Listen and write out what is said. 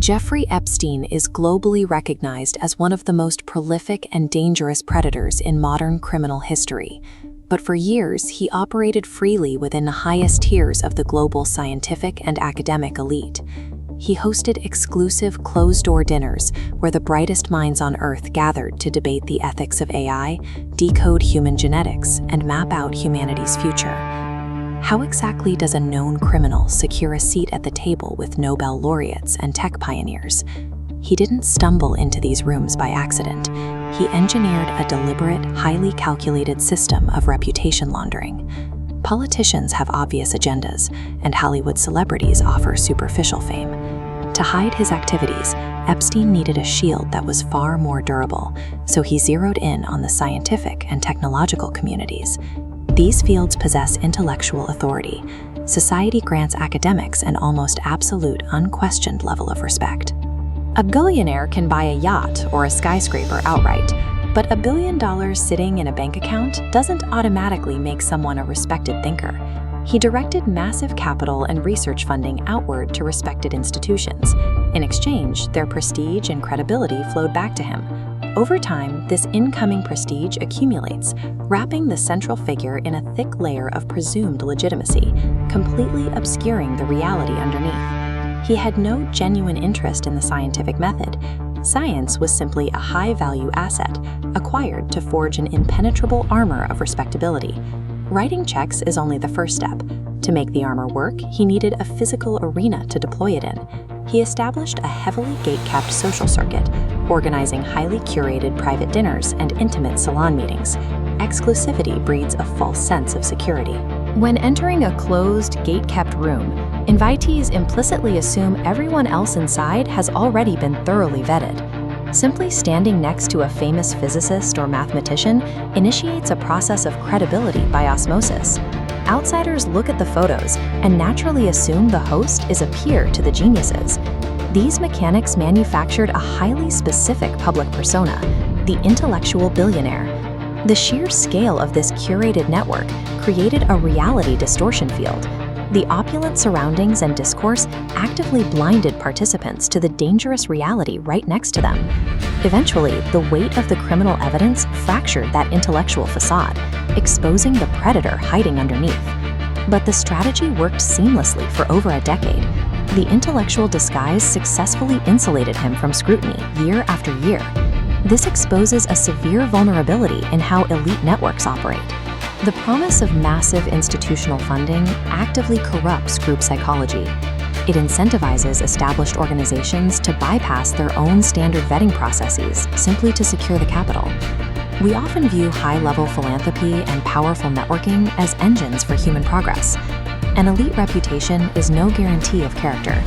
Jeffrey Epstein is globally recognized as one of the most prolific and dangerous predators in modern criminal history. But for years, he operated freely within the highest tiers of the global scientific and academic elite. He hosted exclusive closed-door dinners where the brightest minds on Earth gathered to debate the ethics of AI, decode human genetics, and map out humanity's future. How exactly does a known criminal secure a seat at the table with Nobel laureates and tech pioneers? He didn't stumble into these rooms by accident. He engineered a deliberate, highly calculated system of reputation laundering. Politicians have obvious agendas, and Hollywood celebrities offer superficial fame. To hide his activities, Epstein needed a shield that was far more durable, so he zeroed in on the scientific and technological communities. These fields possess intellectual authority. Society grants academics an almost absolute, unquestioned level of respect. A billionaire can buy a yacht or a skyscraper outright, but $1 billion sitting in a bank account doesn't automatically make someone a respected thinker. He directed massive capital and research funding outward to respected institutions. In exchange, their prestige and credibility flowed back to him. Over time, this incoming prestige accumulates, wrapping the central figure in a thick layer of presumed legitimacy, completely obscuring the reality underneath. He had no genuine interest in the scientific method. Science was simply a high-value asset, acquired to forge an impenetrable armor of respectability. Writing checks is only the first step. To make the armor work, he needed a physical arena to deploy it in. He established a heavily gate-kept social circuit, organizing highly curated private dinners and intimate salon meetings. Exclusivity breeds a false sense of security. When entering a closed, gate-kept room, invitees implicitly assume everyone else inside has already been thoroughly vetted. Simply standing next to a famous physicist or mathematician initiates a process of credibility by osmosis. Outsiders look at the photos and naturally assume the host is a peer to the geniuses. These mechanics manufactured a highly specific public persona, the intellectual billionaire. The sheer scale of this curated network created a reality distortion field. The opulent surroundings and discourse actively blinded participants to the dangerous reality right next to them. Eventually, the weight of the criminal evidence fractured that intellectual facade, exposing the predator hiding underneath. But the strategy worked seamlessly for over a decade. The intellectual disguise successfully insulated him from scrutiny year after year. This exposes a severe vulnerability in how elite networks operate. The promise of massive institutional funding actively corrupts group psychology. It incentivizes established organizations to bypass their own standard vetting processes simply to secure the capital. We often view high-level philanthropy and powerful networking as engines for human progress. An elite reputation is no guarantee of character.